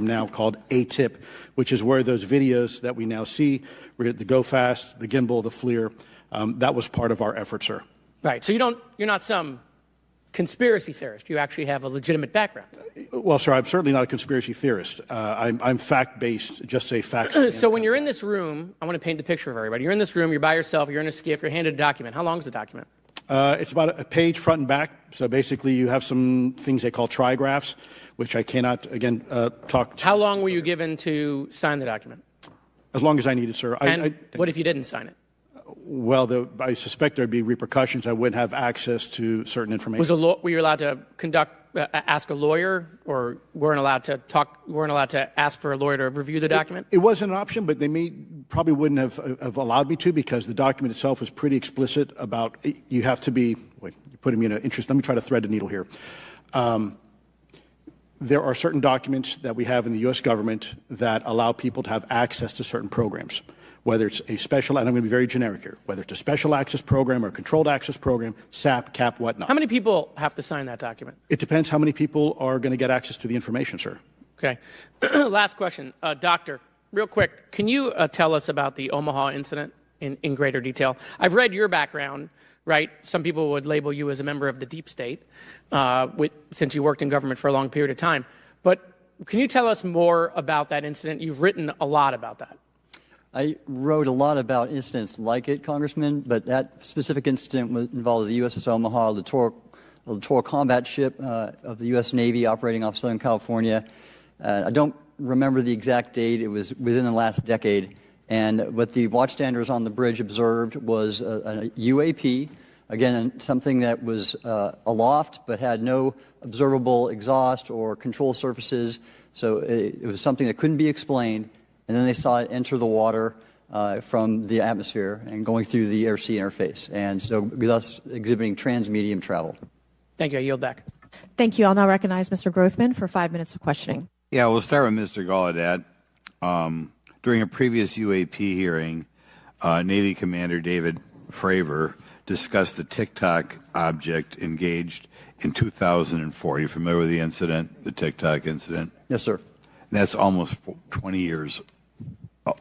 now called ATIP, which is where those videos that we now see, the Go Fast, the gimbal, the FLIR, that was part of our effort, sir. Right. So you're not some conspiracy theorist. You actually have a legitimate background. Well, sir, I'm certainly not a conspiracy theorist. I'm fact-based, just say facts. So when you're in this room, I want to paint the picture of everybody. You're in this room, you're by yourself, you're in a skiff, you're handed a document. How long is the document? It's about a page front and back. So basically you have some things they call trigraphs, which I cannot, again, talk to. How long were you given to sign the document? As long as I needed, sir. And what if you didn't sign it? Well, I suspect there'd be repercussions. I wouldn't have access to certain information. Were you allowed to ask a lawyer, or weren't allowed to ask for a lawyer to review the document? It wasn't an option, but they probably wouldn't have allowed me to, because the document itself was pretty explicit about you have to be. Wait, you're putting me in an interest. Let me try to thread the needle here. There are certain documents that we have in the U.S. government that allow people to have access to certain programs, whether it's a special, and I'm going to be very generic here, whether it's a special access program or a controlled access program, SAP, CAP, whatnot. How many people have to sign that document? It depends how many people are going to get access to the information, sir. Okay. Last question. Doctor, real quick, can you tell us about the Omaha incident in greater detail? I've read your background, right? Some people would label you as a member of the deep state, since you worked in government for a long period of time. But can you tell us more about that incident? You've written a lot about that. I wrote a lot about incidents like it, Congressman, but that specific incident involved the USS Omaha, the littoral combat ship of the U.S. Navy operating off Southern California. I don't remember the exact date. It was within the last decade. And what the watchstanders on the bridge observed was a UAP, again, something that was aloft but had no observable exhaust or control surfaces. So it was something that couldn't be explained. And then they saw it enter the water from the atmosphere and going through the air-sea interface, and so thus exhibiting trans-medium travel. Thank you. I yield back. Thank you. I'll now recognize Mr. Grothman for 5 minutes of questioning. Yeah, we'll start with Mr. Gallaudet. During a previous UAP hearing, Navy Commander David Fravor discussed the TikTok object engaged in 2004. Are you familiar with the incident, the TikTok incident? Yes, sir. And that's almost 20 years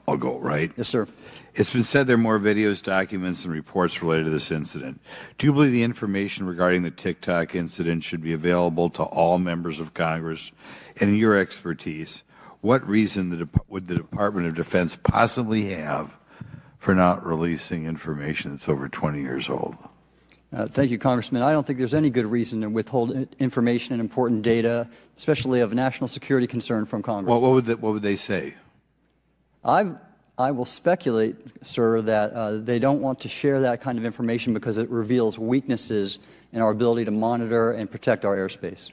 ago, right? Yes, sir. It's been said there are more videos, documents, and reports related to this incident. Do you believe the information regarding the TikTok incident should be available to all members of Congress? And in your expertise, what reason would the Department of Defense possibly have for not releasing information that's over 20 years old? Thank you, Congressman. I don't think there's any good reason to withhold information and important data, especially of national security concern, from Congress. Well, what would they say? I will speculate, sir, that they don't want to share that kind of information because it reveals weaknesses in our ability to monitor and protect our airspace.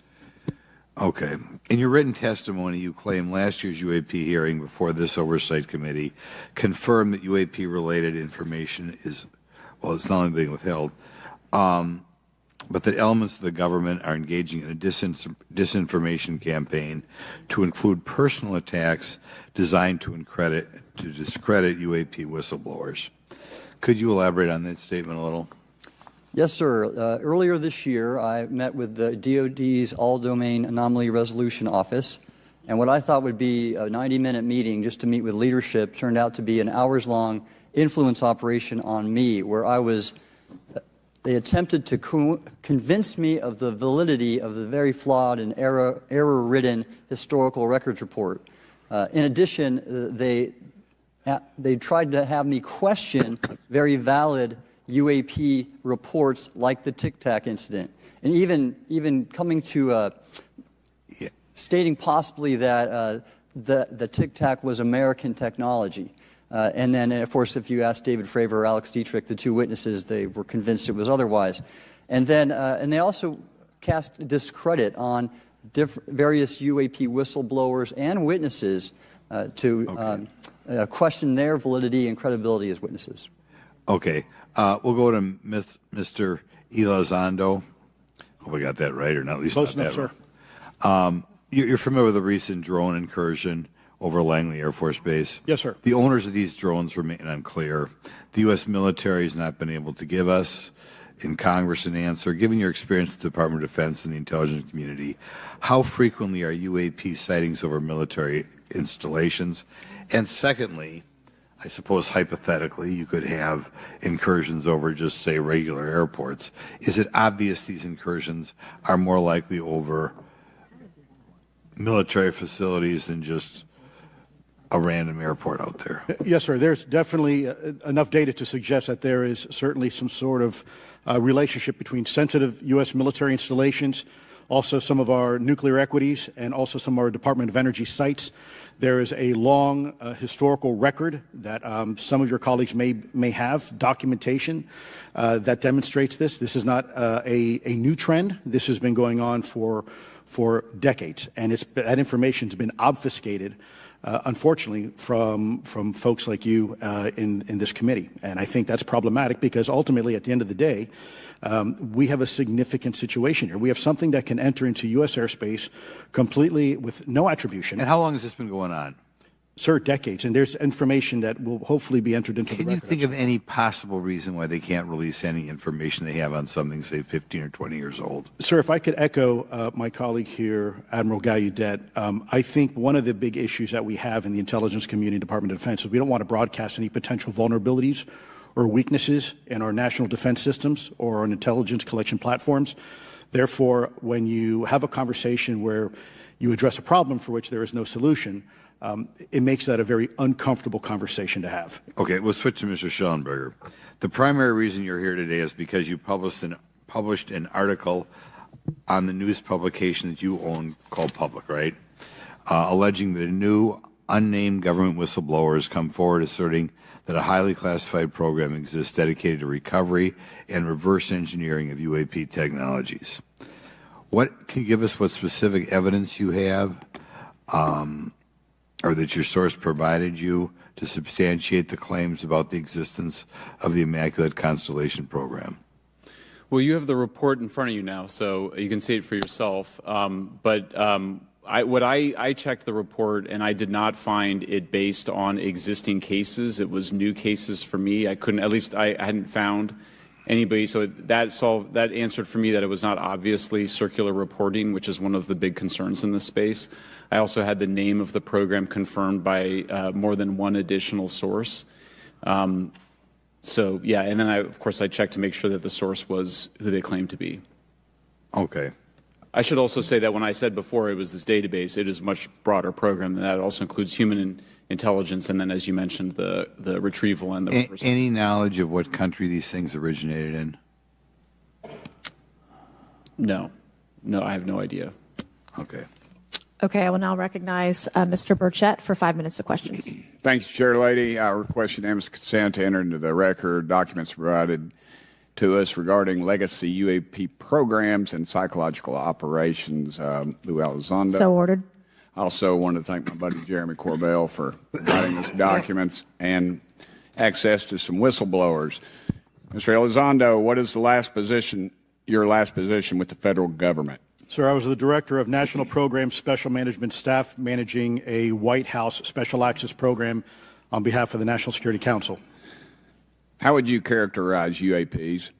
Okay. In your written testimony, you claim last year's UAP hearing before this oversight committee confirmed that UAP-related information is, well, it's not only being withheld, but that elements of the government are engaging in a disinformation campaign to include personal attacks designed to discredit UAP whistleblowers. Could you elaborate on that statement a little? Yes, sir. Earlier this year, I met with the DoD's All-Domain Anomaly Resolution Office, and what I thought would be a 90-minute meeting just to meet with leadership turned out to be an hours-long influence operation on me, where they attempted to convince me of the validity of the very flawed and error-ridden historical records report. In addition, they tried to have me question very valid UAP reports like the Tic Tac incident, and even coming to stating possibly that the Tic Tac was American technology. And then, of course, if you ask David Fravor or Alex Dietrich, the two witnesses, they were convinced it was otherwise. And then, and they also cast discredit on various UAP whistleblowers and witnesses to question their validity and credibility as witnesses. Okay. We'll go to Mr. Elizondo. Hope I got that right, or not at least close not enough, sir. You're familiar with the recent drone incursion over Langley Air Force Base? Yes, sir. The owners of these drones remain unclear. The U.S. military has not been able to give us in Congress and answer, given your experience with the Department of Defense and the intelligence community, how frequently are UAP sightings over military installations? And secondly, I suppose hypothetically you could have incursions over just, say, regular airports. Is it obvious these incursions are more likely over military facilities than just a random airport out there? Yes, sir. There's definitely enough data to suggest that there is certainly some sort of relationship between sensitive U.S. military installations, also some of our nuclear equities, and also some of our Department of Energy sites. There is a long historical record that some of your colleagues may have, documentation that demonstrates this. This is not a new trend. This has been going on for decades, and that information has been obfuscated, unfortunately, from folks like you in this committee. And I think that's problematic because ultimately, at the end of the day, we have a significant situation here. We have something that can enter into U.S. airspace completely with no attribution. And how long has this been going on? Sir, decades. And there's information that will hopefully be entered into the record. Can you think of any possible reason why they can't release any information they have on something, say, 15 or 20 years old? Sir, if I could echo my colleague here, Admiral Gallaudet, I think one of the big issues that we have in the intelligence community, Department of Defense, is we don't want to broadcast any potential vulnerabilities or weaknesses in our national defense systems or on intelligence collection platforms. Therefore, when you have a conversation where you address a problem for which there is no solution, it makes that a very uncomfortable conversation to have. Okay, we'll switch to Mr. Schellenberger. The primary reason you're here today is because you published an article on the news publication that you own called Public, right? Alleging that a new unnamed government whistleblower has come forward asserting that a highly classified program exists dedicated to recovery and reverse engineering of UAP technologies. Can you give us what specific evidence you have or that your source provided you to substantiate the claims about the existence of the Immaculate Constellation program? Well, you have the report in front of you now, so you can see it for yourself. I checked the report, and I did not find it based on existing cases. It was new cases for me. I hadn't found anybody. So that answered for me that it was not obviously circular reporting, which is one of the big concerns in this space. I also had the name of the program confirmed by more than one additional source. And then of course I checked to make sure that the source was who they claimed to be. Okay. I should also say that when I said before it was this database, it is a much broader program than that. It also includes human intelligence, and then, as you mentioned, the retrieval and the reversal. Any knowledge of what country these things originated in? No, I have no idea. Okay. Okay, I will now recognize Mr. Burchett for 5 minutes of questions. Thank you, Chair Lady. I request unanimous consent to enter into the record documents provided to us regarding legacy UAP programs and psychological operations. Lou Elizondo. So ordered. I also want to thank my buddy Jeremy Corbell for providing us documents and access to some whistleblowers. Mr. Elizondo, what is your last position with the federal government? Sir, I was the Director of National Program Special Management Staff managing a White House Special Access Program on behalf of the National Security Council. How would you characterize UAPs?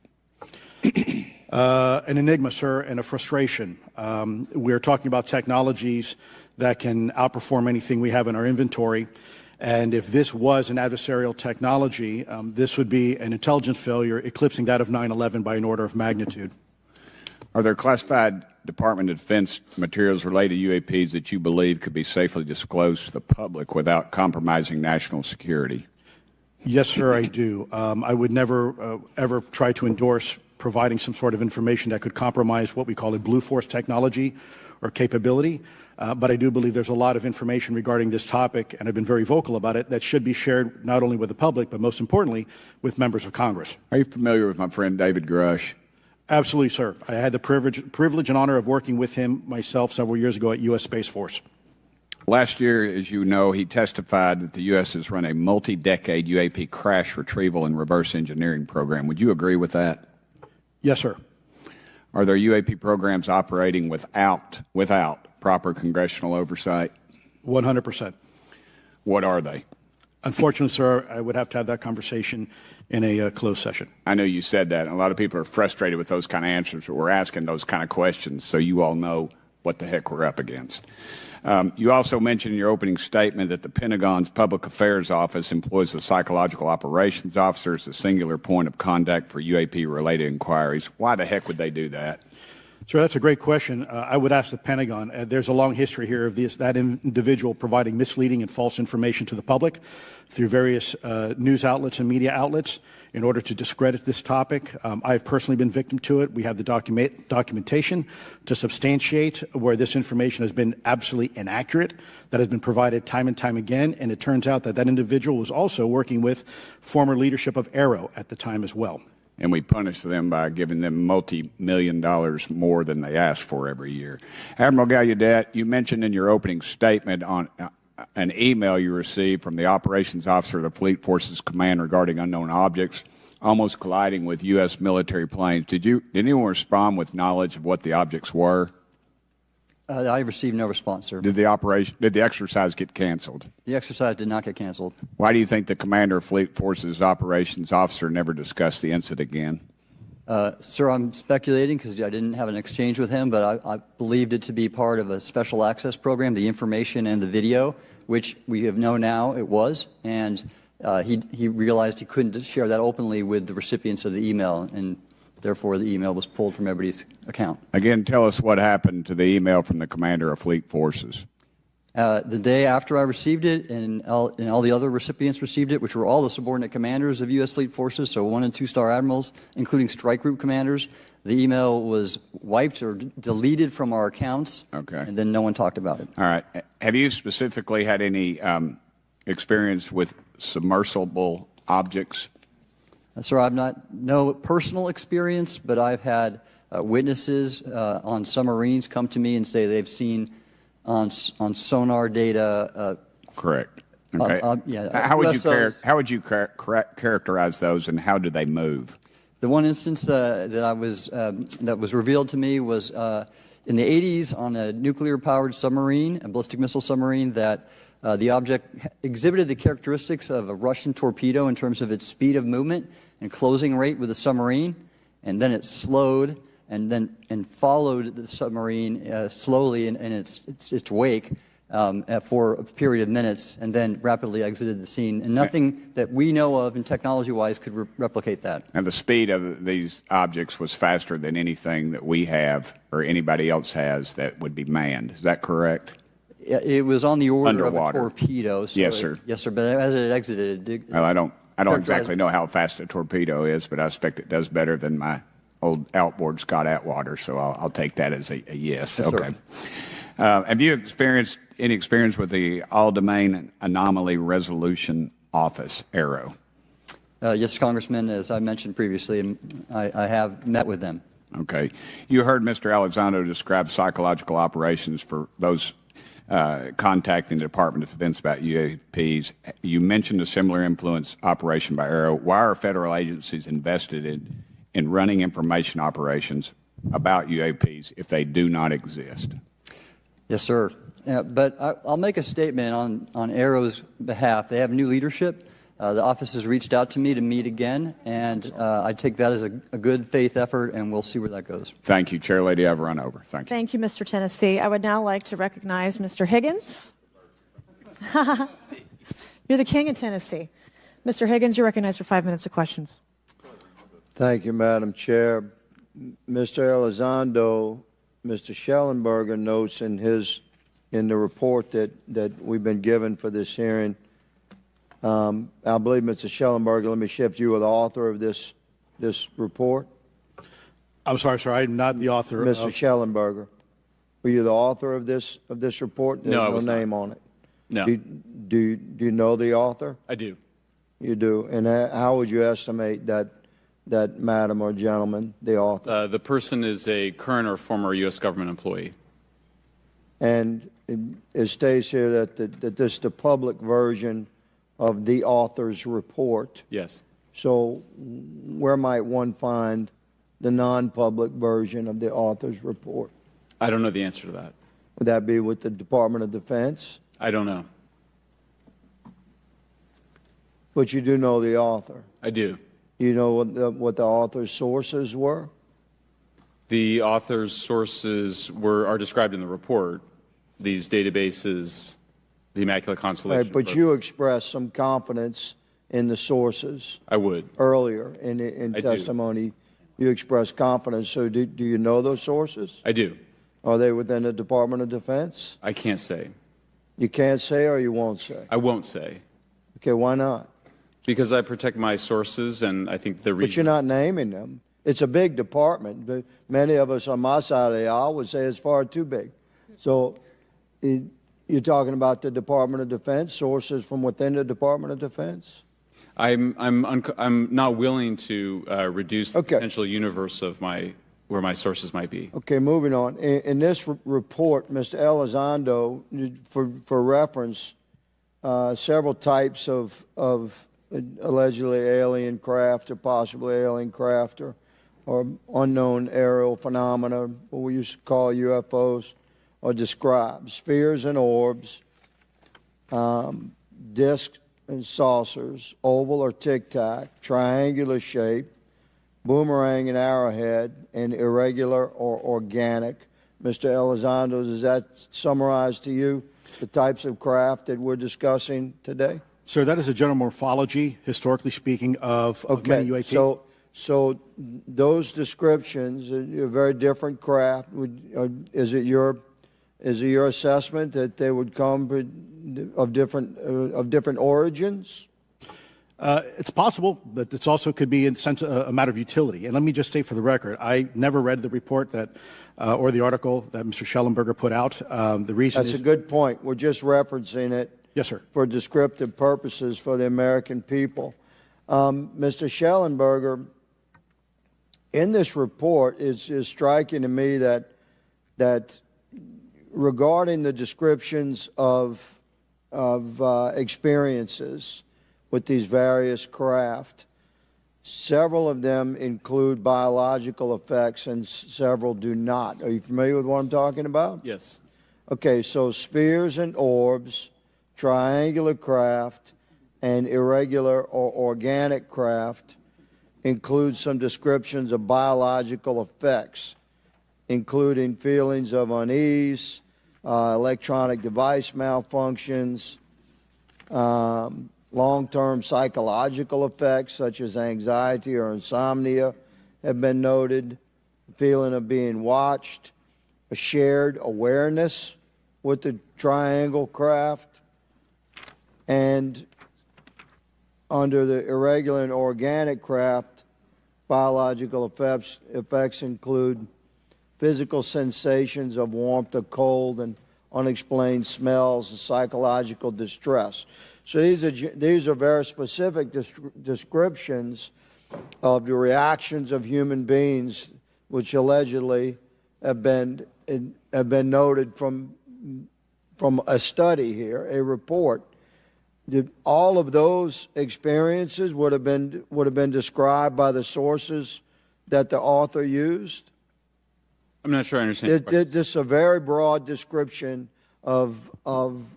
An enigma, sir, and a frustration. We're talking about technologies that can outperform anything we have in our inventory. And if this was an adversarial technology, this would be an intelligence failure eclipsing that of 9/11 by an order of magnitude. Are there classified Department of Defense materials related to UAPs that you believe could be safely disclosed to the public without compromising national security? Yes, sir, I do. I would never, ever try to endorse providing some sort of information that could compromise what we call a blue force technology or capability. But I do believe there's a lot of information regarding this topic, and I've been very vocal about it, that should be shared not only with the public, but most importantly, with members of Congress. Are you familiar with my friend David Grush? Absolutely, sir. I had the privilege and honor of working with him myself several years ago at U.S. Space Force. Last year, as you know, he testified that the U.S. has run a multi-decade UAP crash retrieval and reverse engineering program. Would you agree with that? Yes, sir. Are there UAP programs operating without proper congressional oversight? 100%. What are they? Unfortunately, sir, I would have to have that conversation in a closed session. I know you said that, and a lot of people are frustrated with those kind of answers, but we're asking those kind of questions so you all know what the heck we're up against. You also mentioned in your opening statement that the Pentagon's Public Affairs Office employs a psychological operations officer as the singular point of contact for UAP-related inquiries. Why the heck would they do that? Sir, that's a great question. I would ask the Pentagon. There's a long history here of that individual providing misleading and false information to the public through various news outlets and media outlets in order to discredit this topic. I've personally been victim to it. We have the documentation to substantiate where this information has been absolutely inaccurate, that has been provided time and time again, and it turns out that that individual was also working with former leadership of AARO at the time as well. And we punish them by giving them multi-million dollars more than they ask for every year. Admiral Gallaudet, you mentioned in your opening statement on an email you received from the operations officer of the Fleet Forces Command regarding unknown objects almost colliding with U.S. military planes. Did anyone respond with knowledge of what the objects were? I received no response, sir. Did the exercise get canceled? The exercise did not get canceled. Why do you think the commander of Fleet Forces operations officer never discussed the incident again? Sir, I'm speculating because I didn't have an exchange with him, but I believed it to be part of a special access program, the information and the video, which we have known now it was, and he realized he couldn't share that openly with the recipients of the email, and therefore the email was pulled from everybody's account. Again, tell us what happened to the email from the commander of Fleet Forces. The day after I received it, and all the other recipients received it, which were all the subordinate commanders of U.S. Fleet Forces, so 1- and 2-star admirals, including strike group commanders, the email was wiped or deleted from our accounts, and then no one talked about it. All right. Have you specifically had any experience with submersible objects? Sir, I've no personal experience, but I've had witnesses on submarines come to me and say they've seen on sonar data. Correct. Okay. How would you characterize those, and how do they move? The one instance that was revealed to me was in the 80s on a nuclear-powered submarine, a ballistic missile submarine, that the object exhibited the characteristics of a Russian torpedo in terms of its speed of movement and closing rate with the submarine, and then it slowed and followed the submarine slowly in its wake for a period of minutes, and then rapidly exited the scene. And nothing that we know of and technology-wise could replicate that. And the speed of these objects was faster than anything that we have or anybody else has that would be manned. Is that correct? It was on the order Underwater. of a torpedo. So yes, sir. Yes, sir. But as it exited, it well, I don't exactly know how fast a torpedo is, but I expect it does better than my old outboard Scott Atwater, so I'll take that as a yes. Yes, okay. Have you experienced any experience with the All-Domain Anomaly Resolution Office, AARO? Yes, Congressman, as I mentioned previously, I have met with them. Okay. You heard Mr. Elizondo describe psychological operations for those contacting the Department of Defense about UAPs. You mentioned a similar influence operation by AARO. Why are federal agencies invested in running information operations about UAPs if they do not exist? Yes, sir. But I'll make a statement on AARO's behalf. They have new leadership. The office has reached out to me to meet again, and I take that as a good faith effort, and we'll see where that goes. Thank you, Chair Lady. I've run over. Thank you. Thank you, Mr. Tennessee. I would now like to recognize Mr. Higgins. You're the king of Tennessee. Mr. Higgins, you're recognized for 5 minutes of questions. Thank you, Madam Chair. Mr. Elizondo, Mr. Schellenberger notes in the report that we've been given for this hearing. I believe, Mr. Schellenberger, let me shift you, are the author of this report. I'm sorry, sir. I'm not the author. Mr. Schellenberger, were you the author of this report? There's No, I was no name not. on it. No. Do you know the author? I do. You do. And how would you estimate that madam or gentleman, the author? The person is a current or former U.S. government employee. And it states here that this is the public version of the author's report. Yes. So where might one find the non-public version of the author's report? I don't know the answer to that. Would that be with the Department of Defense? I don't know. But you do know the author. I do. You know what the author's sources were? The author's sources are described in the report. These databases, the Immaculate Constellation. Right, but you expressed some confidence in the sources. I would. Earlier in testimony, you expressed confidence. So do you know those sources? I do. Are they within the Department of Defense? I can't say. You can't say, or you won't say? I won't say. Okay, why not? Because I protect my sources, and I think the reason. But you're not naming them. It's a big department, but many of us on my side of the aisle would say it's far too big. So you're talking about the Department of Defense, sources from within the Department of Defense? I'm not willing to reduce the potential universe of where my sources might be. Okay, moving on. In this report, Mr. Elizondo, for reference, several types of allegedly alien craft or possibly alien craft or unknown aerial phenomena, what we used to call UFOs, are described. Spheres and orbs, discs and saucers, oval or tic-tac, triangular shape, boomerang and arrowhead, and irregular or organic. Mr. Elizondo, does that summarize to you the types of craft that we're discussing today? Sir, that is a general morphology, historically speaking, of many UAP. So those descriptions are very different craft. Is it your assessment that they would come of different origins? It's possible, but it also could be in sense a matter of utility. And let me just state for the record, I never read the report that or the article that Mr. Schellenberger put out. The reason that's a good point. We're just referencing it. Yes, sir. For descriptive purposes for the American people. Mr. Schellenberger, in this report, it's striking to me that regarding the descriptions of experiences with these various craft, several of them include biological effects and several do not. Are you familiar with what I'm talking about? Yes. Okay, so spheres and orbs, triangular craft, and irregular or organic craft include some descriptions of biological effects, including feelings of unease, electronic device malfunctions, long-term psychological effects such as anxiety or insomnia have been noted, feeling of being watched, a shared awareness with the triangle craft, and under the irregular and organic craft, biological effects include physical sensations of warmth or cold and unexplained smells and psychological distress. So these are very specific descriptions of the reactions of human beings, which allegedly have been noted from a study here, a report. All of those experiences would have been described by the sources that the author used? I'm not sure I understand. This is a very broad description of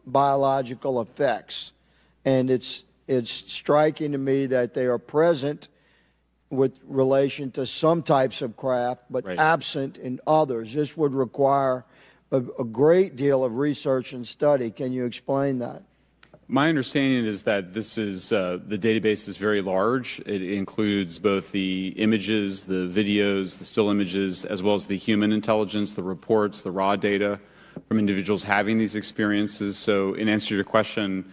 biological effects, and it's striking to me that they are present with relation to some types of craft, but absent in others. This would require a great deal of research and study. Can you explain that? My understanding is that this is the database is very large. It includes both the images, the videos, the still images, as well as the human intelligence, the reports, the raw data from individuals having these experiences. So in answer to your question,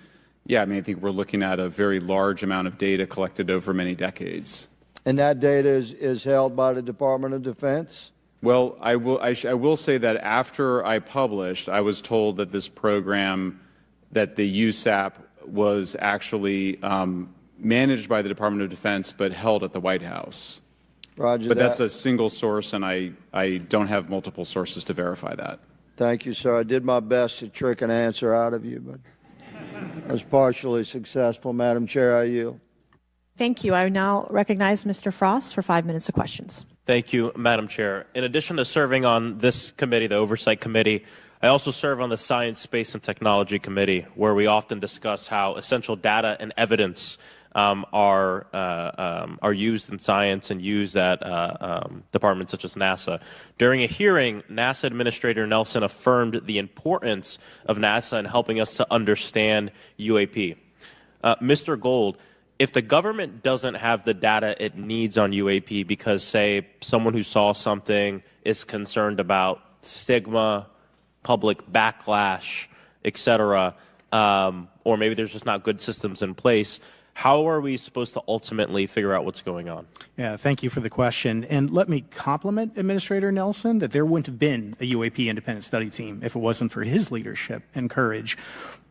yeah, I mean, I think we're looking at a very large amount of data collected over many decades. And that data is held by the Department of Defense? Well, I will say that after I published, I was told that this program, that the USAP was actually managed by the Department of Defense but held at the White House. Roger but that. That's a single source, and I don't have multiple sources to verify that. Thank you, sir. I did my best to trick an answer out of you, but I was partially successful. Madam Chair, I yield. Thank you. I now recognize Mr. Frost for 5 minutes of questions. Thank you, Madam Chair. In addition to serving on this committee, the Oversight Committee, I also serve on the Science, Space, and Technology Committee, where we often discuss how essential data and evidence are used in science and used at departments such as NASA. During a hearing, NASA Administrator Nelson affirmed the importance of NASA in helping us to understand UAP. Mr. Gold, if the government doesn't have the data it needs on UAP because, say, someone who saw something is concerned about stigma, public backlash, etc., or maybe there's just not good systems in place, how are we supposed to ultimately figure out what's going on? Yeah, thank you for the question. And let me compliment Administrator Nelson that there wouldn't have been a UAP independent study team if it wasn't for his leadership and courage.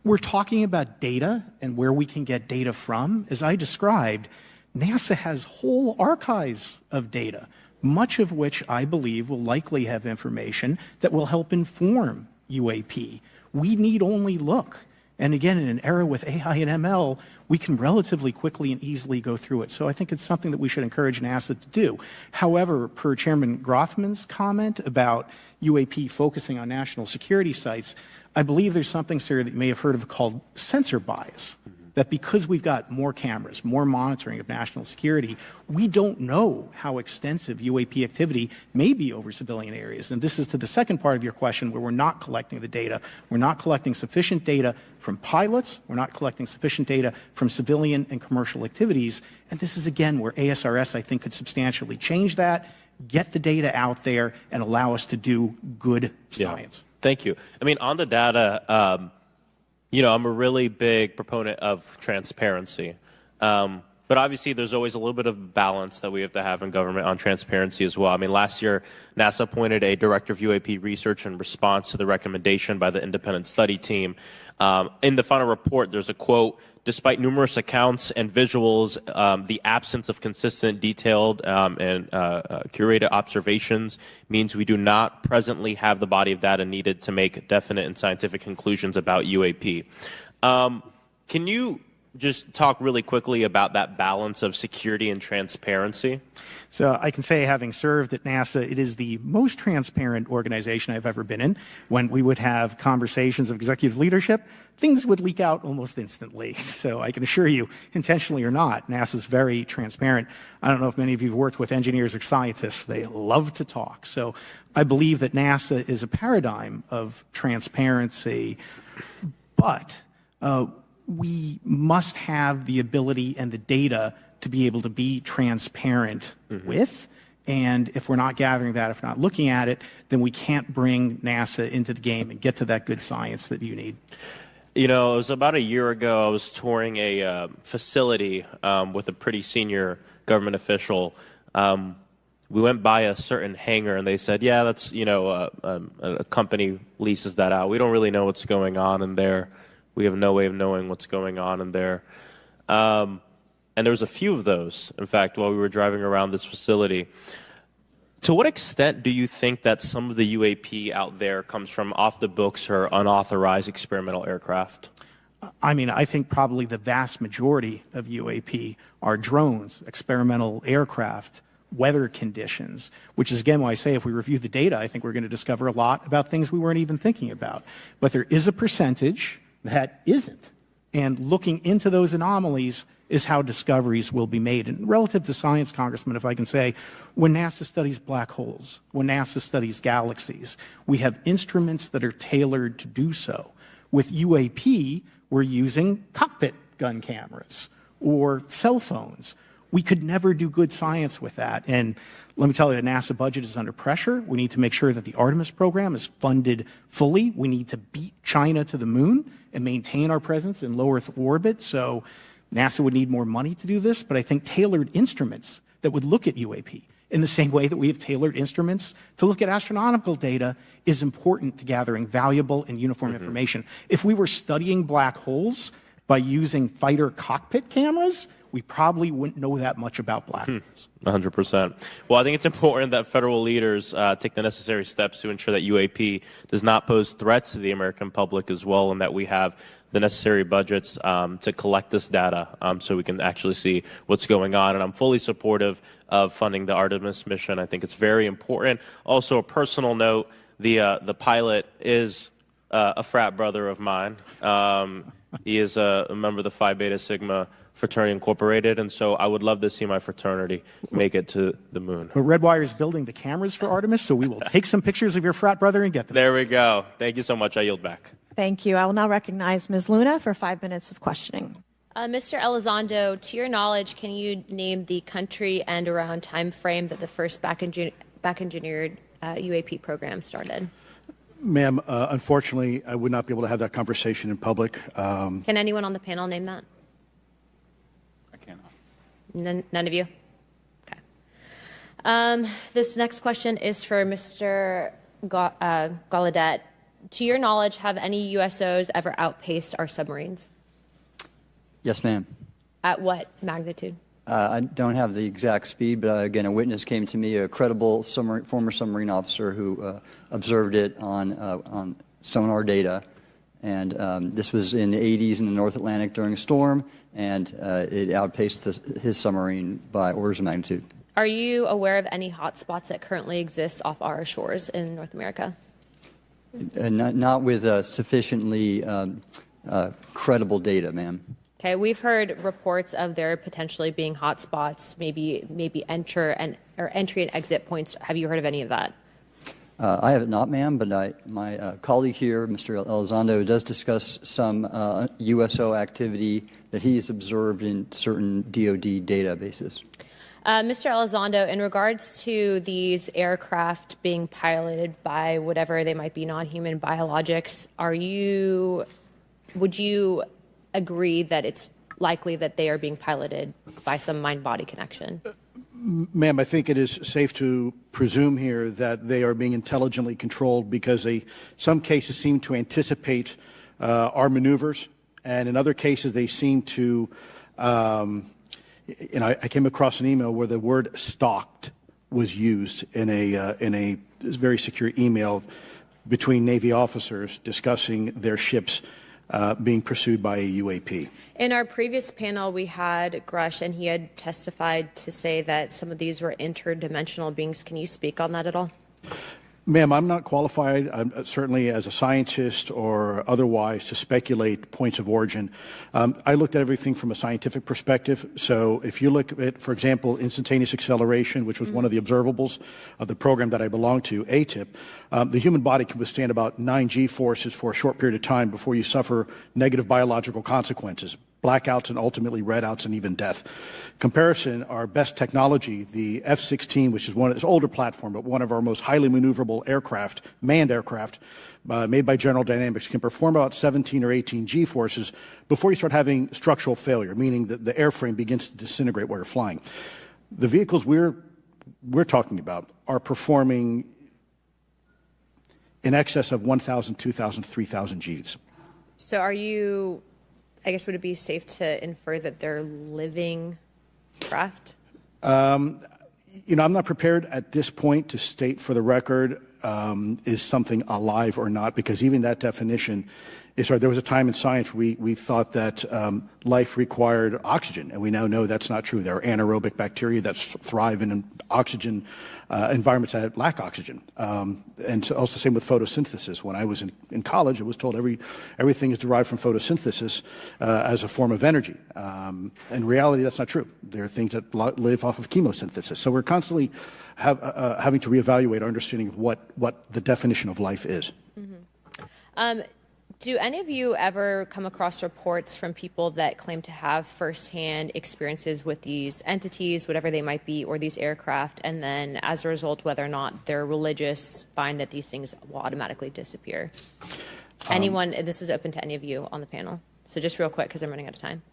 We're talking about data and where we can get data from. As I described, NASA has whole archives of data, much of which I believe will likely have information that will help inform UAP. We need only look. And again, in an era with AI and ML, we can relatively quickly and easily go through it. So I think it's something that we should encourage NASA to do. However, per Chairman Grothman's comment about UAP focusing on national security sites, I believe there's something, sir, that you may have heard of called sensor bias. That because we've got more cameras, more monitoring of national security, we don't know how extensive UAP activity may be over civilian areas. And this is to the second part of your question where we're not collecting the data. We're not collecting sufficient data from pilots. We're not collecting sufficient data from civilian and commercial activities. And this is, again, where ASRS, I think, could substantially change that, get the data out there, and allow us to do good science. Yeah. Thank you. I mean, on the data, you know, I'm a really big proponent of transparency. But obviously, there's always a little bit of balance that we have to have in government on transparency as well. I mean, last year, NASA appointed a director of UAP research in response to the recommendation by the independent study team. In the final report, there's a quote, despite numerous accounts and visuals, the absence of consistent, detailed, and curated observations means we do not presently have the body of data needed to make definite and scientific conclusions about UAP. Can you just talk really quickly about that balance of security and transparency? So I can say, having served at NASA, it is the most transparent organization I've ever been in. When we would have conversations of executive leadership, things would leak out almost instantly. So I can assure you, intentionally or not, NASA's very transparent. I don't know if many of you have worked with engineers or scientists. They love to talk. So I believe that NASA is a paradigm of transparency, but we must have the ability and the data to be able to be transparent with. And if we're not gathering that, if we're not looking at it, then we can't bring NASA into the game and get to that good science that you need. You know, it was about a year ago, I was touring a facility with a pretty senior government official. We went by a certain hangar, and they said, yeah, that's, you know, a company leases that out. We don't really know what's going on in there. We have no way of knowing what's going on in there. And there was a few of those, in fact, while we were driving around this facility. To what extent do you think that some of the UAP out there comes from off the books or unauthorized experimental aircraft? I mean, I think probably the vast majority of UAP are drones, experimental aircraft, weather conditions, which is, again, why I say if we review the data, I think we're going to discover a lot about things we weren't even thinking about. But there is a percentage that isn't. And looking into those anomalies is how discoveries will be made. And relative to science, Congressman, if I can say, when NASA studies black holes, when NASA studies galaxies, we have instruments that are tailored to do so. With UAP, we're using cockpit gun cameras or cell phones. We could never do good science with that. And let me tell you, the NASA budget is under pressure. We need to make sure that the Artemis program is funded fully. We need to beat China to the moon and maintain our presence in low Earth orbit. So NASA would need more money to do this, but I think tailored instruments that would look at UAP in the same way that we have tailored instruments to look at astronomical data is important to gathering valuable and uniform information. If we were studying black holes by using fighter cockpit cameras, we probably wouldn't know that much about black holes. 100%. Well, I think it's important that federal leaders take the necessary steps to ensure that UAP does not pose threats to the American public as well, and that we have the necessary budgets to collect this data so we can actually see what's going on. And I'm fully supportive of funding the Artemis mission. I think it's very important. Also, a personal note, the pilot is a frat brother of mine. He is a member of the Phi Beta Sigma Fraternity Incorporated, and so I would love to see my fraternity make it to the moon. But Redwire is building the cameras for Artemis, so we will take some pictures of your frat brother and get them. There we go. Thank you so much. I yield back. Thank you. I will now recognize Ms. Luna for 5 minutes of questioning. Mr. Elizondo, to your knowledge, can you name the country and around time frame that the first back-engineered UAP program started? Ma'am, unfortunately, I would not be able to have that conversation in public. Can anyone on the panel name that? I cannot. None of you? Okay. This next question is for Mr. Gallaudet. To your knowledge, have any USOs ever outpaced our submarines? Yes, ma'am. At what magnitude? I don't have the exact speed, but again, a witness came to me, a credible former submarine officer who observed it on sonar data. And this was in the 80s in the North Atlantic during a storm, and it outpaced his submarine by orders of magnitude. Are you aware of any hotspots that currently exist off our shores in North America? Not with sufficiently credible data, ma'am. Okay, we've heard reports of there potentially being hotspots, maybe entry and exit points. Have you heard of any of that? I have not, ma'am, but my colleague here, Mr. Elizondo, does discuss some USO activity that he's observed in certain DoD databases. Mr. Elizondo, in regards to these aircraft being piloted by whatever they might be, non-human biologics, would you agree that it's likely that they are being piloted by some mind-body connection? Ma'am, I think it is safe to presume here that they are being intelligently controlled because some cases seem to anticipate our maneuvers, and in other cases they seem to, I came across an email where the word stalked was used in a very secure email between Navy officers discussing their ships being pursued by a UAP. In our previous panel, we had Grush, and he had testified to say that some of these were interdimensional beings. Can you speak on that at all? Ma'am, I'm not qualified, certainly as a scientist or otherwise, to speculate points of origin. I looked at everything from a scientific perspective. So if you look at, for example, instantaneous acceleration, which was one of the observables of the program that I belong to, ATIP, the human body can withstand about 9 G-forces for a short period of time before you suffer negative biological consequences, blackouts and ultimately redouts and even death. Comparison, our best technology, the F-16, which is it's an older platform, but one of our most highly maneuverable aircraft, manned aircraft, made by General Dynamics, can perform about 17 or 18 G-forces before you start having structural failure, meaning that the airframe begins to disintegrate while you're flying. The vehicles we're talking about are performing in excess of 1,000, 2,000, 3,000 Gs. So I guess would it be safe to infer that they're living craft? I'm not prepared at this point to state for the record is something alive or not, because even that definition is hard. There was a time in science we thought that life required oxygen, and we now know that's not true. There are anaerobic bacteria that thrive in oxygen environments that lack oxygen. And so also the same with photosynthesis. When I was in college, I was told everything is derived from photosynthesis as a form of energy. In reality, that's not true. There are things that live off of chemosynthesis. So we're constantly having to reevaluate our understanding of what the definition of life is. Mm-hmm. Do any of you ever come across reports from people that claim to have firsthand experiences with these entities, whatever they might be, or these aircraft, and then as a result, whether or not they're religious, find that these things will automatically disappear? Anyone, this is open to any of you on the panel. So just real quick, because I'm running out of time.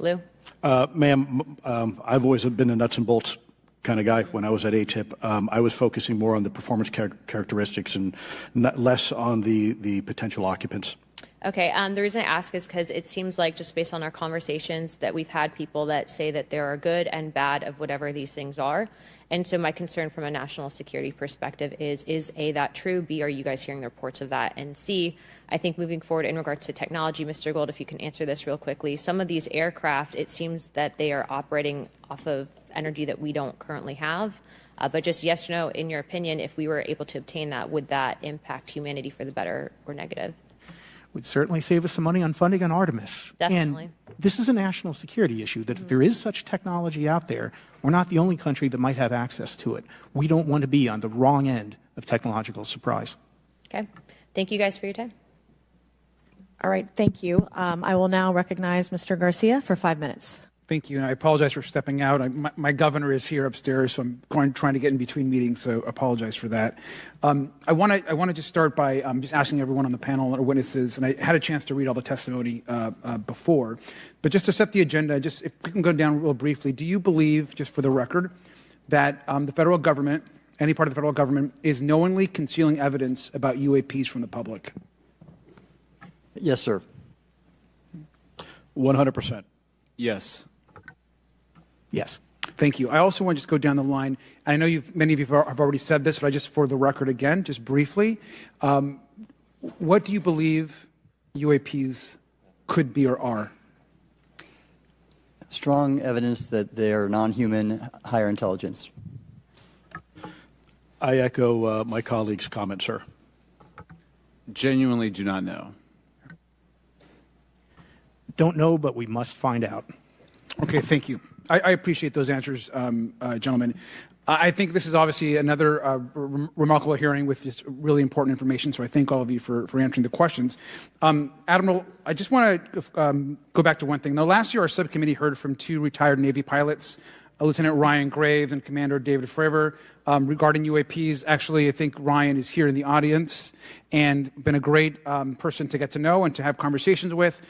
Lou? Ma'am, I've always been a nuts and bolts kind of guy. When I was at ATIP, I was focusing more on the performance characteristics and less on the potential occupants. Okay, the reason I ask is because it seems like, just based on our conversations, that we've had people that say that there are good and bad of whatever these things are. And so my concern from a national security perspective is A, that true? B, are you guys hearing the reports of that? And C, I think moving forward in regards to technology, Mr. Gold, if you can answer this real quickly, some of these aircraft, it seems that they are operating off of energy that we don't currently have. But just yes or no, in your opinion, if we were able to obtain that, would that impact humanity for the better or negative? would certainly save us some money on funding on Artemis. Definitely. And this is a national security issue, that if there is such technology out there, we're not the only country that might have access to it. We don't want to be on the wrong end of technological surprise. Okay. Thank you guys for your time. All right, thank you. I will now recognize Mr. Garcia for 5 minutes. Thank you, and I apologize for stepping out. My governor is here upstairs, so I'm trying to get in between meetings, so apologize for that. I want to just start by just asking everyone on the panel or witnesses, and I had a chance to read all the testimony before, but just to set the agenda, just if we can go down real briefly, do you believe, just for the record, that the federal government, any part of the federal government, is knowingly concealing evidence about UAPs from the public? Yes, sir. 100%. Yes. Yes. Thank you. I also want to just go down the line. I know many of you have already said this, but I just, for the record again, just briefly, what do you believe UAPs could be or are? Strong evidence that they are non-human, higher intelligence. I echo my colleague's comment, sir. Genuinely do not know. Don't know, but we must find out. Okay, thank you. I appreciate those answers, gentlemen. I think this is obviously another remarkable hearing with just really important information, so I thank all of you for answering the questions. Admiral, I just want to go back to one thing. Now, last year, our subcommittee heard from 2 retired Navy pilots, Lieutenant Ryan Graves and Commander David Fravor, regarding UAPs. Actually, I think Ryan is here in the audience and been a great person to get to know and to have conversations with.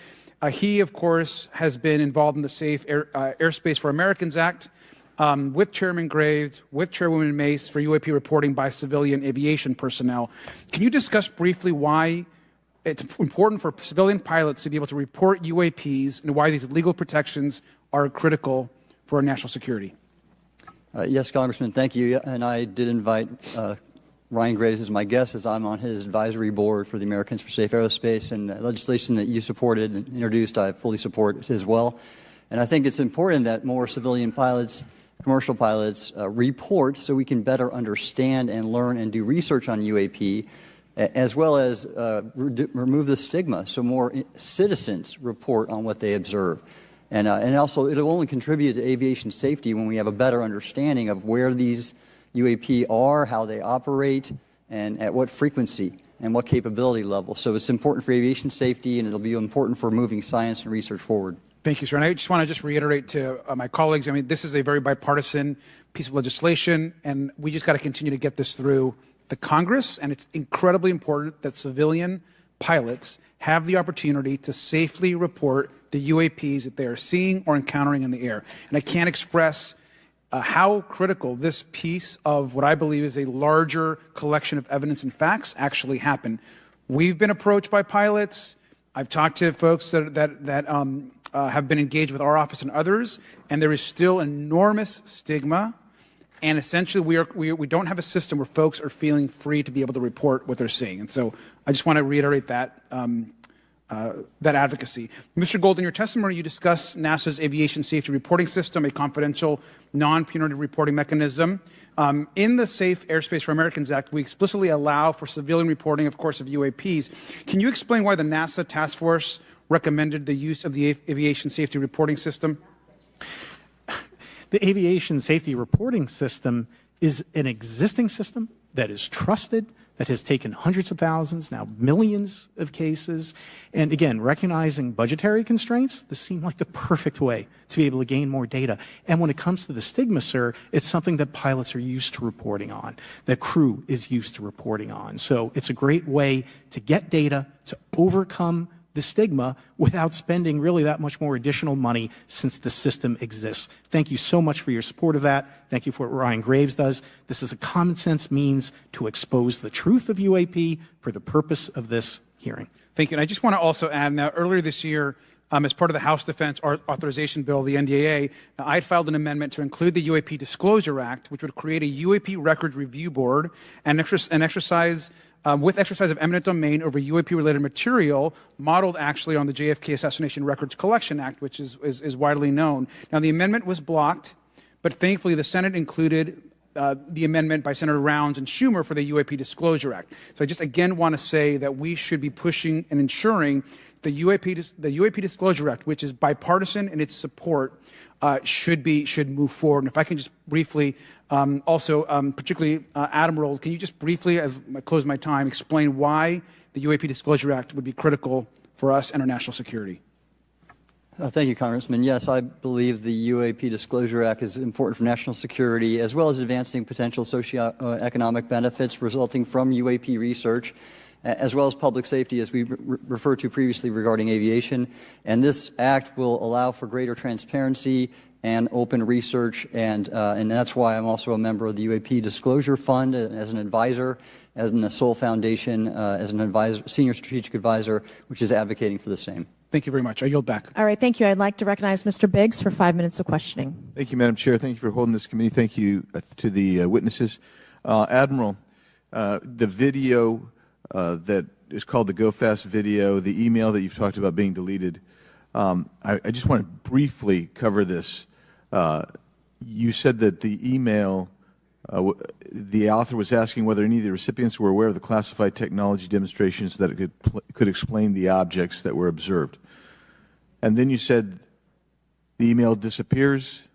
He, of course, has been involved in the Safe Airspace for Americans Act with Chairman Graves, with Chairwoman Mace for UAP reporting by civilian aviation personnel. Can you discuss briefly why it's important for civilian pilots to be able to report UAPs and why these legal protections are critical for our national security? Yes, Congressman, thank you. And I did invite Ryan Graves as my guest, as I'm on his advisory board for the Americans for Safe Aerospace, and legislation that you supported and introduced, I fully support as well. And I think it's important that more civilian pilots, commercial pilots, report so we can better understand and learn and do research on UAP, as well as remove the stigma so more citizens report on what they observe. And also, it'll only contribute to aviation safety when we have a better understanding of where these UAP are, how they operate, and at what frequency and what capability level. So it's important for aviation safety, and it'll be important for moving science and research forward. Thank you, sir. And I just want to reiterate to my colleagues, I mean, this is a very bipartisan piece of legislation, and we just got to continue to get this through the Congress, and it's incredibly important that civilian pilots have the opportunity to safely report the UAPs that they are seeing or encountering in the air. And I can't express how critical this piece of what I believe is a larger collection of evidence and facts actually happen. We've been approached by pilots. I've talked to folks that have been engaged with our office and others, and there is still enormous stigma. And essentially, we don't have a system where folks are feeling free to be able to report what they're seeing. And so I just want to reiterate that advocacy. Mr. Gold, in your testimony, you discussed NASA's aviation safety reporting system, a confidential, non-punitive reporting mechanism. In the Safe Airspace for Americans Act, we explicitly allow for civilian reporting, of course, of UAPs. Can you explain why the NASA task force recommended the use of the aviation safety reporting system? The aviation safety reporting system is an existing system that is trusted, that has taken hundreds of thousands, now millions of cases. And again, recognizing budgetary constraints, this seemed like the perfect way to be able to gain more data. And when it comes to the stigma, sir, it's something that pilots are used to reporting on, that crew is used to reporting on. So it's a great way to get data, to overcome the stigma without spending really that much more additional money since the system exists. Thank you so much for your support of that. Thank you for what Ryan Graves does. This is a common sense means to expose the truth of UAP for the purpose of this hearing. Thank you. And I just want to also add, now earlier this year, as part of the House Defense Authorization Bill, the NDAA, I had filed an amendment to include the UAP Disclosure Act, which would create a UAP Records Review Board and exercise with exercise of eminent domain over UAP-related material, modeled actually on the JFK Assassination Records Collection Act, which is widely known. Now, the amendment was blocked, but thankfully the Senate included the amendment by Senator Rounds and Schumer for the UAP Disclosure Act. So I just again want to say that we should be pushing and ensuring the UAP Disclosure Act, which is bipartisan in its support, should move forward. And if I can just briefly, particularly Admiral, can you just briefly, as I close my time, explain why the UAP Disclosure Act would be critical for us and our national security? Thank you, Congressman. Yes, I believe the UAP Disclosure Act is important for national security, as well as advancing potential socioeconomic benefits resulting from UAP research, as well as public safety, as we referred to previously regarding aviation. And this act will allow for greater transparency and open research, and that's why I'm also a member of the UAP Disclosure Fund as an advisor, as in the Sol Foundation, as an advisor, senior strategic advisor, which is advocating for the same. Thank you very much. I yield back. All right, thank you. I'd like to recognize Mr. Biggs for 5 minutes of questioning. Thank you, Madam Chair. Thank you for holding this committee. Thank you to the witnesses. Admiral, the video that is called the Go Fast video, the email that you've talked about being deleted, I just want to briefly cover this. You said that the email, the author was asking whether any of the recipients were aware of the classified technology demonstrations that it could explain the objects that were observed. And then you said the email disappears.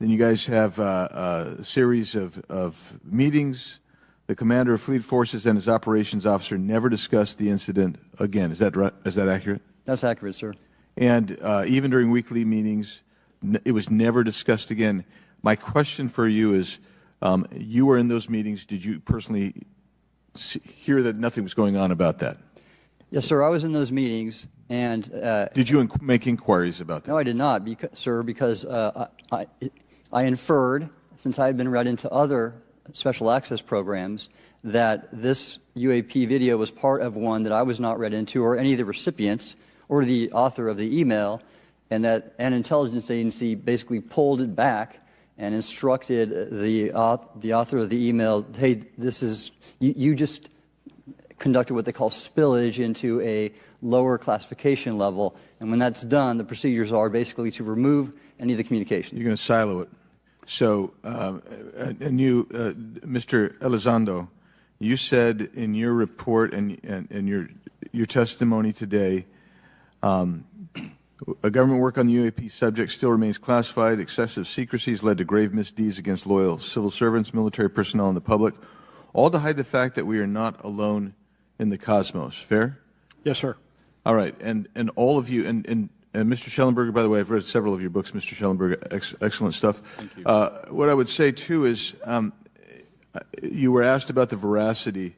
Then you guys have a series of meetings. The commander of fleet forces and his operations officer never discussed the incident again. Is that right? Is that accurate? That's accurate, sir. And even during weekly meetings, it was never discussed again. My question for you is, you were in those meetings. Did you personally hear that nothing was going on about that? Yes, sir. I was in those meetings, and did you make inquiries about that? No, I did not, sir, because I inferred, since I had been read into other special access programs, that this UAP video was part of one that I was not read into, or any of the recipients, or the author of the email, and that an intelligence agency basically pulled it back and instructed the author of the email, hey, this is, you just conducted what they call spillage into a lower classification level, and when that's done, the procedures are basically to remove any of the communication. You're going to silo it. So, and you, Mr. Elizondo, you said in your report and your testimony today, a government work on the UAP subject still remains classified. Excessive secrecy has led to grave misdeeds against loyal civil servants, military personnel, and the public, all to hide the fact that we are not alone in the cosmos. Fair? Yes, sir. All right. And all of you, and Mr. Schellenberger, by the way, I've read several of your books, Mr. Schellenberger, excellent stuff. Thank you. What I would say, too, is you were asked about the veracity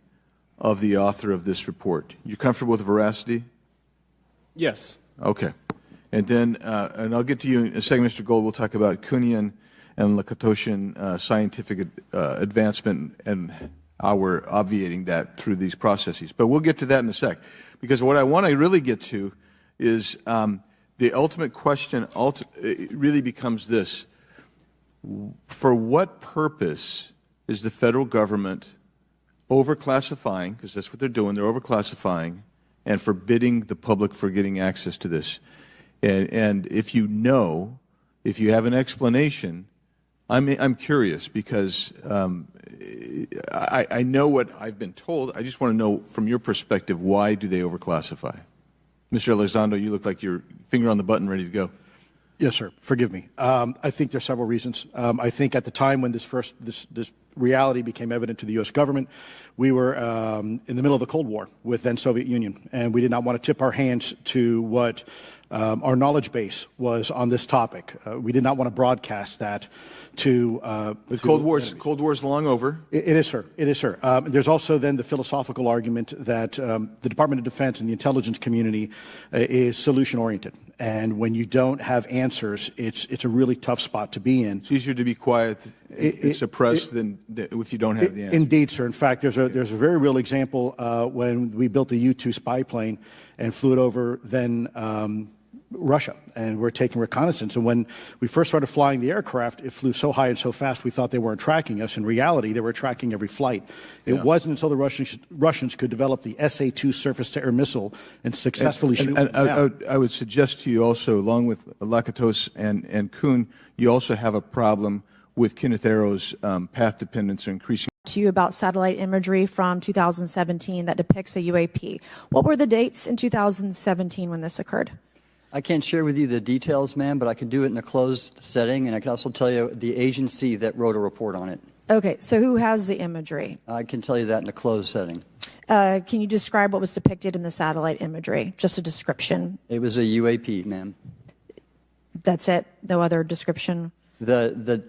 of the author of this report. You comfortable with the veracity? Yes. Okay. And then, and I'll get to you in a second, Mr. Gold. We'll talk about Kuhnian and Lakatoshian scientific advancement and how we're obviating that through these processes. But we'll get to that in a sec. Because what I want to really get to is the ultimate question really becomes this. For what purpose is the federal government overclassifying, because that's what they're doing, they're overclassifying, and forbidding the public for getting access to this? And if you know, if you have an explanation, I'm curious, because I know what I've been told. I just want to know from your perspective, why do they overclassify? Mr. Elizondo, you look like your finger on the button, ready to go. Yes, sir. Forgive me. I think there's several reasons. I think at the time when this reality became evident to the U.S. government, we were in the middle of a Cold War with then Soviet Union, and we did not want to tip our hands to what our knowledge base was on this topic. We did not want to broadcast that to the Cold War's long over. It is, sir. It is, sir. There's also then the philosophical argument that the Department of Defense and the intelligence community is solution-oriented. And when you don't have answers, it's a really tough spot to be in. It's easier to be quiet and suppressed than if you don't have the answer. Indeed, sir. In fact, there's a very real example when we built the U-2 spy plane and flew it over then Russia, and we're taking reconnaissance. And when we first started flying the aircraft, it flew so high and so fast we thought they weren't tracking us. In reality, they were tracking every flight. It wasn't until the Russians could develop the SA-2 surface-to-air missile and successfully shoot them down. I would suggest to you also, along with Lakatos and Kuhn, you also have a problem with Kenneth Arrow's path dependence or increasing. To you about satellite imagery from 2017 that depicts a UAP. What were the dates in 2017 when this occurred? I can't share with you the details, ma'am, but I can do it in a closed setting, and I can also tell you the agency that wrote a report on it. Okay, so who has the imagery? I can tell you that in a closed setting. Can you describe what was depicted in the satellite imagery? Just a description. It was a UAP, ma'am. That's it? No other description? The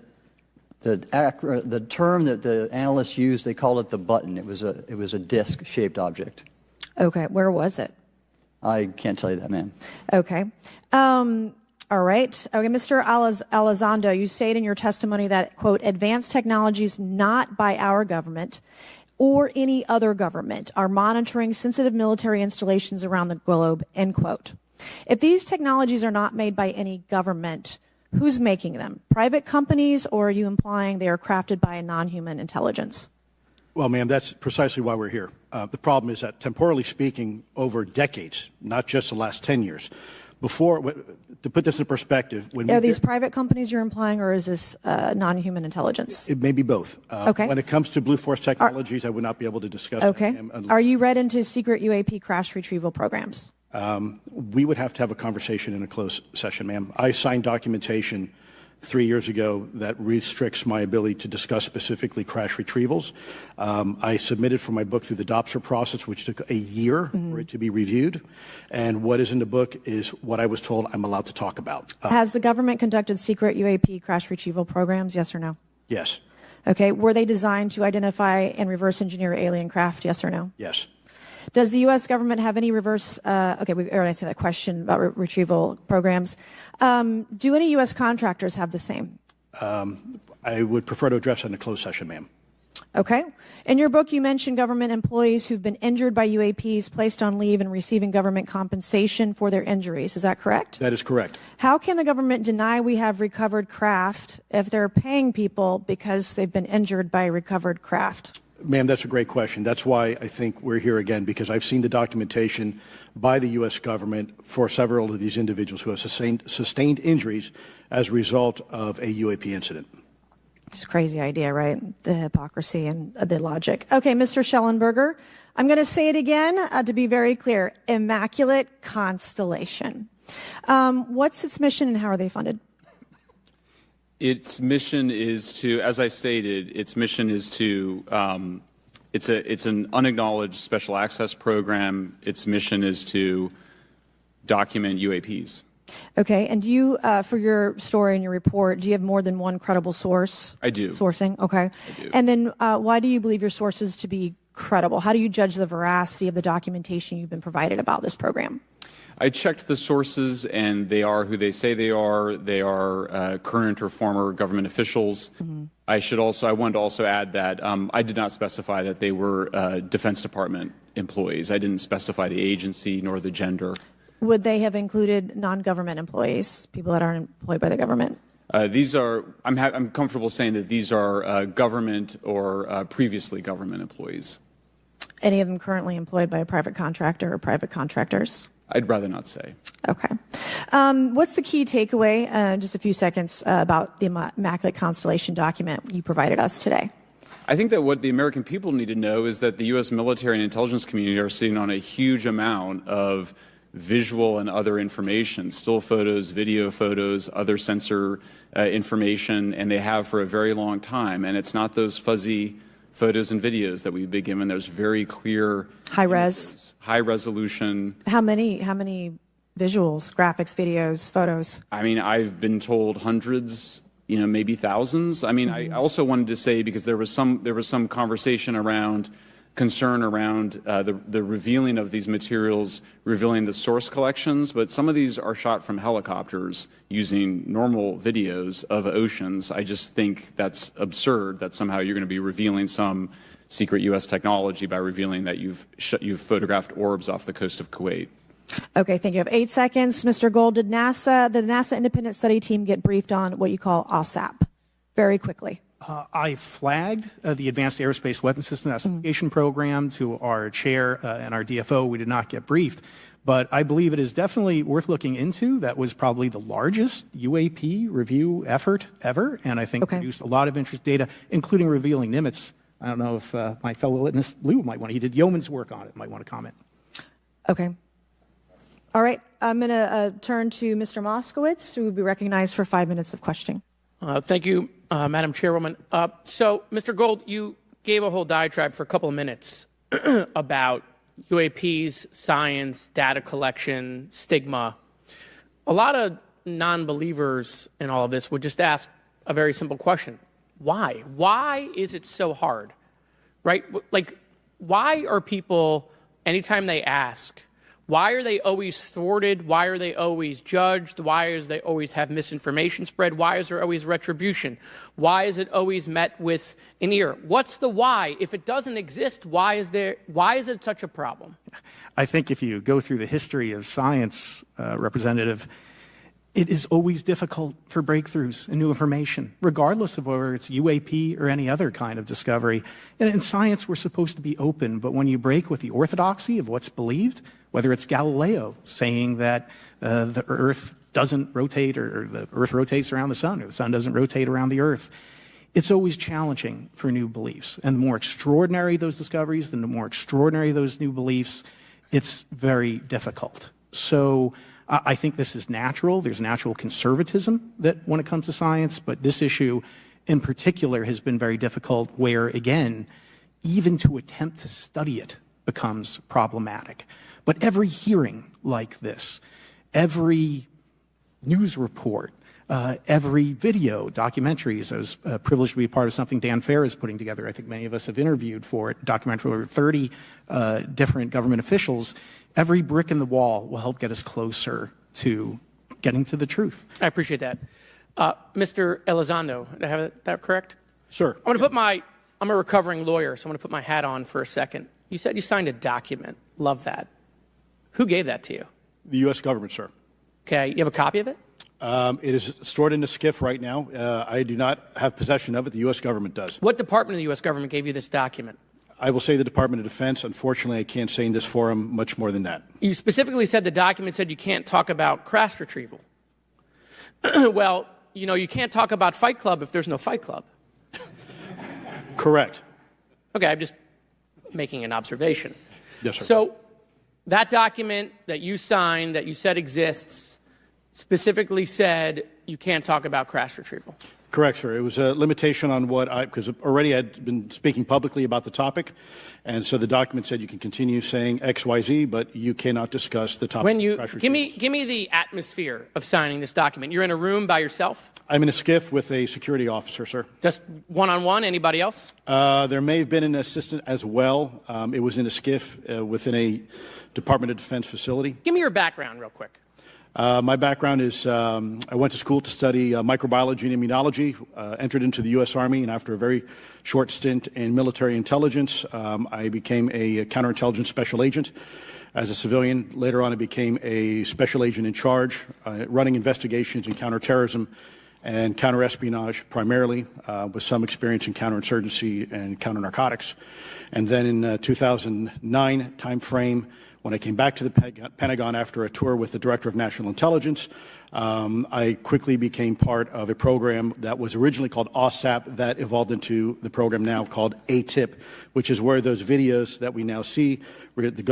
term that the analysts used, they called it the button. It was a disc-shaped object. Okay, where was it? I can't tell you that, ma'am. Okay. All right. Okay, Mr. Elizondo, you state in your testimony that, quote, advanced technologies not by our government or any other government are monitoring sensitive military installations around the globe, end quote. If these technologies are not made by any government, who's making them? Private companies, or are you implying they are crafted by a non-human intelligence? Well, ma'am, that's precisely why we're here. The problem is that, temporally speaking, over decades, not just the last 10 years, to put this in perspective, are these private companies you're implying, or is this non-human intelligence? It may be both. Okay. When it comes to Blue Force Technologies, I would not be able to discuss. Okay. Are you read into secret UAP crash retrieval programs? We would have to have a conversation in a closed session, ma'am. I signed documentation 3 years ago that restricts my ability to discuss specifically crash retrievals. I submitted for my book through the DOPSR process, which took a year for it to be reviewed. And what is in the book is what I was told I'm allowed to talk about. Has the government conducted secret UAP crash retrieval programs, yes or no? Yes. Okay. Were they designed to identify and reverse engineer alien craft, yes or no? Yes. Does the U.S. government have any reverse, okay, we already answered that question about retrieval programs. Do any U.S. contractors have the same? I would prefer to address that in a closed session, ma'am. Okay. In your book, you mentioned government employees who've been injured by UAPs, placed on leave, and receiving government compensation for their injuries. Is that correct? That is correct. How can the government deny we have recovered craft if they're paying people because they've been injured by recovered craft? Ma'am, that's a great question. That's why I think we're here again, because I've seen the documentation by the U.S. government for several of these individuals who have sustained injuries as a result of a UAP incident. It's a crazy idea, right? The hypocrisy and the logic. Okay, Mr. Schellenberger, I'm going to say it again to be very clear. Immaculate Constellation. What's its mission and how are they funded? Its mission is to, as I stated, its mission is to, it's an unacknowledged special access program. Its mission is to document UAPs. Okay, and do you, for your story and your report, do you have more than one credible source? I do. Sourcing, okay. I do. And then why do you believe your sources to be credible? How do you judge the veracity of the documentation you've been provided about this program? I checked the sources, and they are who they say they are. They are current or former government officials. Mm-hmm. I wanted to also add that I did not specify that they were Defense Department employees. I didn't specify the agency nor the gender. Would they have included non-government employees, people that aren't employed by the government? These are, I'm comfortable saying that these are government or previously government employees. Any of them currently employed by a private contractor or private contractors? I'd rather not say. Okay. What's the key takeaway, just a few seconds, about the Immaculate Constellation document you provided us today? I think that what the American people need to know is that the U.S. military and intelligence community are sitting on a huge amount of visual and other information, still photos, video photos, other sensor information, and they have for a very long time. And it's not those fuzzy photos and videos that we've been given. There's very clear high res, high resolution. How many visuals, graphics, videos, photos? I mean, I've been told hundreds, maybe thousands. I mean, I also wanted to say, because there was some conversation around concern around the revealing of these materials, revealing the source collections, but some of these are shot from helicopters using normal videos of oceans. I just think that's absurd that somehow you're going to be revealing some secret U.S. technology by revealing that you've photographed orbs off the coast of Kuwait. Okay, thank you. I have 8 seconds. Mr. Gold, did the NASA independent study team get briefed on what you call OSAP? Very quickly. I flagged the Advanced Aerospace Weapons System Classification Program to our chair and our DFO. We did not get briefed. But I believe it is definitely worth looking into. That was probably the largest UAP review effort ever, and I think produced a lot of interesting data, including revealing Nimitz. I don't know if my fellow witness Lou might want to. He did yeoman's work on it. Might want to comment. Okay. All right. I'm going to turn to Mr. Moskowitz, who will be recognized for 5 minutes of questioning. Thank you, Madam Chairwoman. So, Mr. Gold, you gave a whole diatribe for a couple of minutes about UAPs, science, data collection, stigma. A lot of non-believers in all of this would just ask a very simple question. Why? Why is it so hard? Right? Like, why are people, anytime they ask, why are they always thwarted? Why are they always judged? Why is they always have misinformation spread? Why is there always retribution? Why is it always met with an ear? What's the why? If it doesn't exist, why is it such a problem? I think if you go through the history of science, Representative, it is always difficult for breakthroughs and new information, regardless of whether it's UAP or any other kind of discovery. And in science, we're supposed to be open, but when you break with the orthodoxy of what's believed, whether it's Galileo saying that the Earth doesn't rotate or the Earth rotates around the sun or the sun doesn't rotate around the Earth, it's always challenging for new beliefs. And the more extraordinary those discoveries, the more extraordinary those new beliefs, it's very difficult. So I think this is natural. There's natural conservatism that when it comes to science, but this issue in particular has been very difficult where, again, even to attempt to study it becomes problematic. But every hearing like this, every news report, every video, documentaries, I was privileged to be a part of something Dan Fair is putting together. I think many of us have interviewed for it, documentary over 30 different government officials. Every brick in the wall will help get us closer to getting to the truth. I appreciate that. Mr. Elizondo, did I have that correct? Sir. I'm a recovering lawyer, so I'm going to put my hat on for a second. You said you signed a document. Love that. Who gave that to you? The U.S. government, sir. Okay. You have a copy of it? It is stored in a SCIF right now. I do not have possession of it. The U.S. government does. What department of the U.S. government gave you this document? I will say the Department of Defense. Unfortunately, I can't say in this forum much more than that. You specifically said the document said you can't talk about crash retrieval. Well, you can't talk about Fight Club if there's no Fight Club. Correct. Okay, I'm just making an observation. Yes, sir. So that document that you signed, that you said exists, specifically said you can't talk about crash retrieval. Correct, sir. It was a limitation on because already I'd been speaking publicly about the topic, and so the document said you can continue saying X, Y, Z, but you cannot discuss the topic. Give me the atmosphere of signing this document. You're in a room by yourself? I'm in a SCIF with a security officer, sir. Just one-on-one? Anybody else? There may have been an assistant as well. It was in a SCIF within a Department of Defense facility. Give me your background real quick. My background is I went to school to study microbiology and immunology, entered into the U.S. Army, and after a very short stint in military intelligence, I became a counterintelligence special agent. As a civilian, later on I became a special agent in charge, running investigations in counterterrorism and counterespionage primarily, with some experience in counterinsurgency and counternarcotics. And then in 2009 timeframe, when I came back to the Pentagon after a tour with the Director of National Intelligence, I quickly became part of a program that was originally called OSAP that evolved into the program now called ATIP, which is where those videos that we now see,